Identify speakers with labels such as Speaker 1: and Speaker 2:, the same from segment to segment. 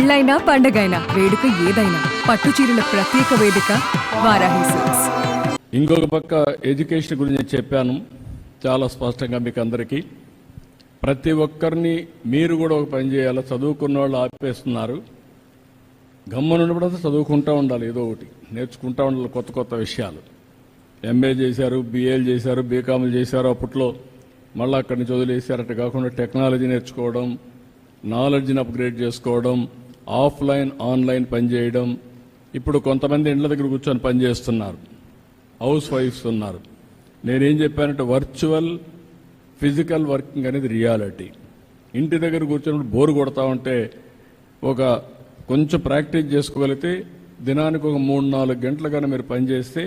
Speaker 1: పెళ్ళైనా పండగైనా వేడుక ఏదైనా పట్టు చీరల ప్రత్యేక వేదిక వారాహి సిల్క్స్.
Speaker 2: ఇంకొక పక్క ఎడ్యుకేషన్ గురించి చెప్పాను చాలా స్పష్టంగా మీకు అందరికీ. ప్రతి ఒక్కరిని మీరు కూడా ఒక పని చేయాలి. చదువుకున్న వాళ్ళు ఆపేస్తున్నారు. గమ్మనున్నప్పుడంతా చదువుకుంటూ ఉండాలి, ఏదో ఒకటి నేర్చుకుంటూ ఉండాలి, కొత్త కొత్త విషయాలు. ఎంఏ చేశారు, బిఏలు చేశారు, బీకామ్లు చేశారు. అప్పట్లో మళ్ళీ అక్కడి నుంచి వదిలేశారు. అట్లా కాకుండా టెక్నాలజీ నేర్చుకోవడం, నాలెడ్జ్ని అప్గ్రేడ్ చేసుకోవడం, ఆఫ్లైన్ ఆన్లైన్ పనిచేయడం. ఇప్పుడు కొంతమంది ఇండ్ల దగ్గర కూర్చొని పనిచేస్తున్నారు, హౌస్ వైఫ్స్ ఉన్నారు. నేనేం చెప్పానంటే వర్చువల్ ఫిజికల్ వర్కింగ్ అనేది రియాలిటీ. ఇంటి దగ్గర కూర్చొని బోరు కొడతా ఉంటే ఒక కొంచెం ప్రాక్టీస్ చేసుకోగలిగితే దినానికి ఒక 3-4 గంటలు కానీ మీరు పనిచేస్తే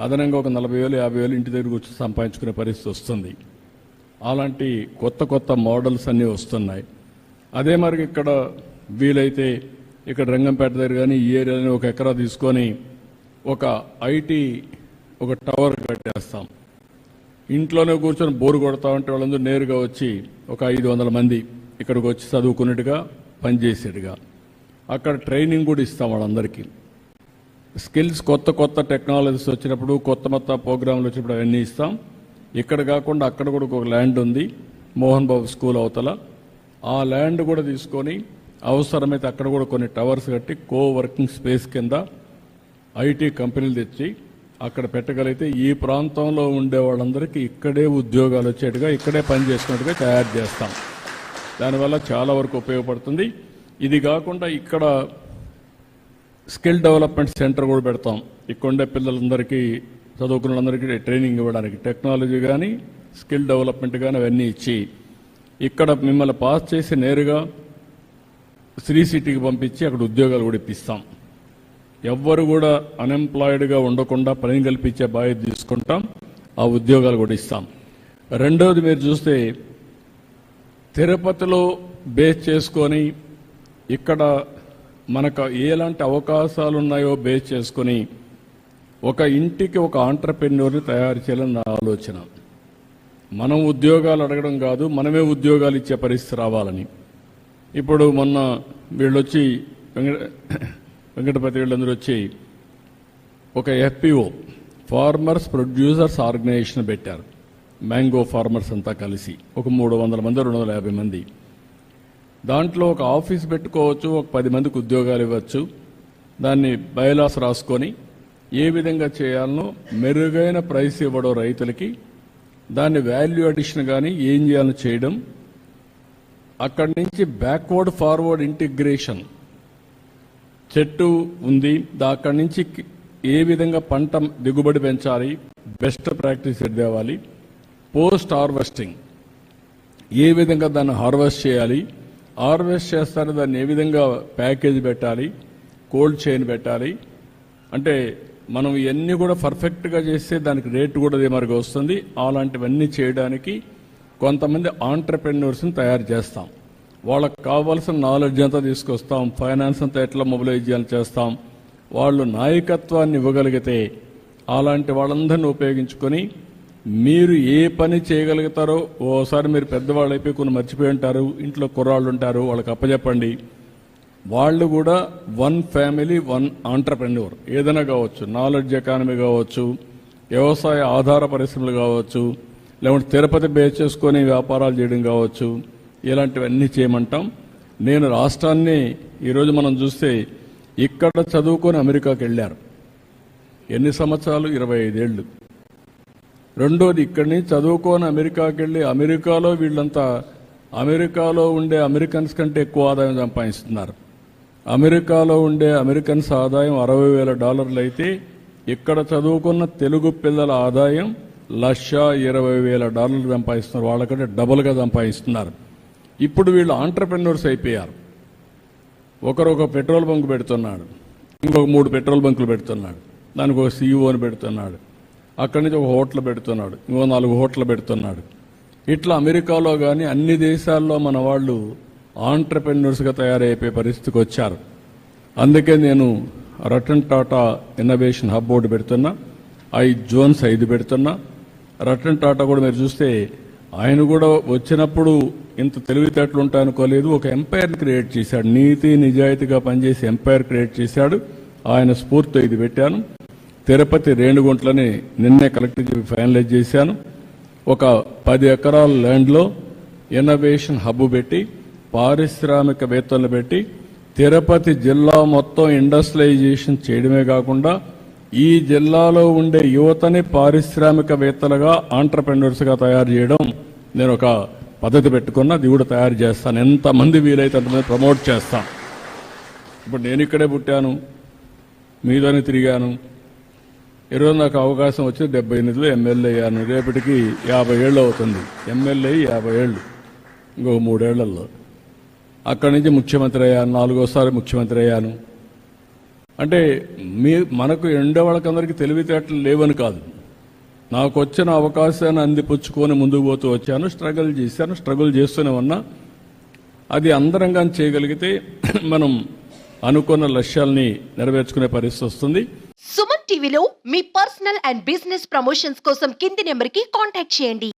Speaker 2: అదనంగా ఒక 40,000 50,000 ఇంటి దగ్గర కూర్చొని సంపాదించుకునే పరిస్థితి వస్తుంది. అలాంటి కొత్త కొత్త మోడల్స్ అన్నీ వస్తున్నాయి. అదే మరి ఇక్కడ వీలైతే ఇక్కడ రంగంపేట దగ్గర కానీ ఈ ఏరియాని 1 ఎకరా తీసుకొని ఒక ఐటీ ఒక టవర్ కట్టేస్తాం. ఇంట్లోనే కూర్చొని బోరు కొడతా ఉంటే వాళ్ళందరూ నేరుగా వచ్చి ఒక 500 మంది ఇక్కడికి వచ్చి చదువుకున్నట్టుగా పనిచేసేట్టుగా అక్కడ ట్రైనింగ్ కూడా ఇస్తాం. వాళ్ళందరికీ స్కిల్స్ కొత్త కొత్త టెక్నాలజీస్ వచ్చినప్పుడు, కొత్త కొత్త ప్రోగ్రాంలు వచ్చినప్పుడు అవన్నీ ఇస్తాం. ఇక్కడ కాకుండా అక్కడ కూడా ఒక ల్యాండ్ ఉంది, మోహన్ బాబు స్కూల్ అవతల. ఆ ల్యాండ్ కూడా తీసుకొని అవసరమైతే అక్కడ కూడా కొన్ని టవర్స్ కట్టి కో వర్కింగ్ స్పేస్ కింద ఐటీ కంపెనీలు తెచ్చి అక్కడ పెట్టగలిగితే ఈ ప్రాంతంలో ఉండే వాళ్ళందరికీ ఇక్కడే ఉద్యోగాలు వచ్చేట్టుగా, ఇక్కడే పని చేసుకున్నట్టుగా తయారు చేస్తాం. దానివల్ల చాలా వరకు ఉపయోగపడుతుంది. ఇది కాకుండా ఇక్కడ స్కిల్ డెవలప్మెంట్ సెంటర్ కూడా పెడతాం. ఇక్కడ ఉండే పిల్లలందరికీ, చదువుకున్న వాళ్ళందరికీ ట్రైనింగ్ ఇవ్వడానికి టెక్నాలజీ కానీ స్కిల్ డెవలప్మెంట్ కానీ అవన్నీ ఇచ్చి ఇక్కడ మిమ్మల్ని పాస్ చేసి నేరుగా శ్రీ సిటీకి పంపించి అక్కడ ఉద్యోగాలు కూడా ఇప్పిస్తాం. ఎవ్వరు కూడా అన్ఎంప్లాయిడ్గా ఉండకుండా పని కల్పించే బాధ్యత తీసుకుంటాం. ఆ ఉద్యోగాలు కూడా ఇస్తాం. రెండవది మీరు చూస్తే తిరుపతిలో బేస్ చేసుకొని ఇక్కడ మనకు ఎలాంటి అవకాశాలు ఉన్నాయో బేస్ చేసుకొని ఒక ఇంటికి ఒక ఆంటర్ప్రెన్యూర్ని తయారు చేయాలని నా ఆలోచన. మనం ఉద్యోగాలు అడగడం కాదు, మనమే ఉద్యోగాలు ఇచ్చే పరిస్థితి రావాలని. ఇప్పుడు మొన్న వీళ్ళొచ్చి వెంకటపతి వీళ్ళందరూ వచ్చి ఒక ఎఫ్పిఓ ఫార్మర్స్ ప్రొడ్యూసర్స్ ఆర్గనైజేషన్ పెట్టారు. మ్యాంగో ఫార్మర్స్ అంతా కలిసి ఒక 300 మంది 250 మంది. దాంట్లో ఒక ఆఫీస్ పెట్టుకోవచ్చు, ఒక 10 మందికి ఉద్యోగాలు ఇవ్వచ్చు. దాన్ని బైలాస్ రాసుకొని ఏ విధంగా చేయాలనో మెరుగైన ప్రైస్ ఇవ్వడం రైతులకి, దాన్ని వాల్యూ అడిషన్ కానీ ఏం చేయాలో చేయడం, అక్కడి నుంచి బ్యాక్వర్డ్ ఫార్వర్డ్ ఇంటిగ్రేషన్. చెట్టు ఉంది, అక్కడి నుంచి ఏ విధంగా పంట దిగుబడి పెంచాలి, బెస్ట్ ప్రాక్టీస్ తేవాలి, పోస్ట్ హార్వెస్టింగ్ ఏ విధంగా దాన్ని హార్వెస్ట్ చేయాలి, హార్వెస్ట్ చేస్తారు దాన్ని ఏ విధంగా ప్యాకేజ్ పెట్టాలి, కోల్డ్ చైన్ పెట్టాలి. అంటే మనం ఇవన్నీ కూడా పర్ఫెక్ట్గా చేస్తే దానికి రేటు కూడా అదే మరిగా వస్తుంది. అలాంటివన్నీ చేయడానికి కొంతమంది ఆంటర్ప్రెన్యూర్స్ని తయారు చేస్తాం. వాళ్ళకు కావాల్సిన నాలెడ్జ్ అంతా తీసుకొస్తాం, ఫైనాన్స్ అంతా ఎట్లా మొబిలైజ్ చేయాలని చేస్తాం. వాళ్ళు నాయకత్వాన్ని ఇవ్వగలిగితే అలాంటి వాళ్ళందరినీ ఉపయోగించుకొని మీరు ఏ పని చేయగలుగుతారో, ఓసారి మీరు పెద్దవాళ్ళు అయిపోయి కొన్ని మర్చిపోయి ఉంటారు, ఇంట్లో కుర్రాళ్ళు ఉంటారు, వాళ్ళకి అప్పచెప్పండి. వాళ్ళు కూడా 1 ఫ్యామిలీ 1 ఆంటర్ప్రెన్యూర్ ఏదైనా కావచ్చు, నాలెడ్జ్ ఎకానమీ కావచ్చు, వ్యవసాయ ఆధార పరిశ్రమలు కావచ్చు, లేకుంటే తిరుపతి బేస్ చేసుకొని వ్యాపారాలు చేయడం కావచ్చు, ఇలాంటివన్నీ చేయమంటాం. నేను రాష్ట్రాన్ని ఈరోజు మనం చూస్తే ఇక్కడ చదువుకొని అమెరికాకి వెళ్ళారు. ఎన్ని సంవత్సరాలు? 25 ఏళ్ళు. రెండోది ఇక్కడి నుంచి చదువుకొని అమెరికాకి వెళ్ళి అమెరికాలో వీళ్ళంతా అమెరికాలో ఉండే అమెరికన్స్ కంటే ఎక్కువ ఆదాయం సంపాదిస్తున్నారు. అమెరికాలో ఉండే అమెరికన్స్ ఆదాయం $60,000 అయితే ఇక్కడ చదువుకున్న తెలుగు పిల్లల ఆదాయం $120,000 సంపాదిస్తున్నారు. వాళ్ళకంటే డబుల్గా సంపాదిస్తున్నారు. ఇప్పుడు వీళ్ళు ఆంటర్ప్రెన్యూర్స్ అయిపోయారు. ఒకరు ఒక పెట్రోల్ బంక్ పెడుతున్నాడు, ఇంకొక 3 పెట్రోల్ బంకులు పెడుతున్నాడు, దానికి ఒక సీఈఓని పెడుతున్నాడు, అక్కడి నుంచి ఒక హోటల్ పెడుతున్నాడు, ఇంకో 4 హోటల్ పెడుతున్నాడు. ఇట్లా అమెరికాలో కానీ అన్ని దేశాల్లో మన వాళ్ళు ఆంటర్ప్రెన్యూర్స్గా తయారైపోయే పరిస్థితికి వచ్చారు. అందుకే నేను Ratan Tata innovation hub board పెడుతున్నా, 5 జోన్స్ 5 పెడుతున్నా. రతన్ టాటా కూడా మీరు చూస్తే ఆయన కూడా వచ్చినప్పుడు ఇంత తెలివితేటలు ఉంటాయనుకోలేదు. ఒక ఎంపైర్ క్రియేట్ చేశాడు, నీతి నిజాయితీగా పనిచేసి ఎంపైర్ క్రియేట్ చేశాడు. ఆయన స్ఫూర్తితో ఇది పెట్టాను. తిరుపతి రేణిగుంట్లని నిన్నే కలెక్టర్ చెప్పి ఫైనలైజ్ చేశాను. ఒక 10 ఎకరాల ల్యాండ్లో ఇన్నోవేషన్ హబ్ పెట్టి పారిశ్రామికవేత్తలను పెట్టి తిరుపతి జిల్లా మొత్తం ఇండస్ట్రియలైజేషన్ చేయడమే కాకుండా ఈ జిల్లాలో ఉండే యువతని పారిశ్రామికవేత్తలుగా ఆంటర్ప్రెన్యూర్స్గా తయారు చేయడం నేను ఒక పద్ధతి పెట్టుకున్నా. అది కూడా తయారు చేస్తాను. ఎంతమంది వీలైతే అంతమంది ప్రమోట్ చేస్తాను. ఇప్పుడు నేను ఇక్కడే పుట్టాను, మీదనే తిరిగాను. ఈరోజు నాకు అవకాశం వచ్చి 78లో ఎమ్మెల్యే అయ్యాను. రేపటికి 50 ఏళ్ళు అవుతుంది. ఎమ్మెల్యే 50 ఏళ్ళు, ఇంకో 3 ఏళ్లలో. అక్కడి నుంచి ముఖ్యమంత్రి అయ్యాను, 4వ ముఖ్యమంత్రి అయ్యాను. అంటే మనకు వాళ్ళకందరికీ తెలివితేటలు లేవని కాదు, నాకు వచ్చిన అవకాశాన్ని అందిపుచ్చుకొని ముందుకు పోతూ వచ్చాను. స్ట్రగుల్ చేస్తూనే ఉన్నా. అది అందరం కానీ చేయగలిగితే మనం అనుకున్న లక్ష్యాల్ని నెరవేర్చుకునే పరిస్థితి వస్తుంది.
Speaker 3: సుమన్ టీవీలో మీ పర్సనల్ అండ్ బిజినెస్ ప్రమోషన్స్ కోసం కింది నెంబర్కి కాంటాక్ట్ చేయండి.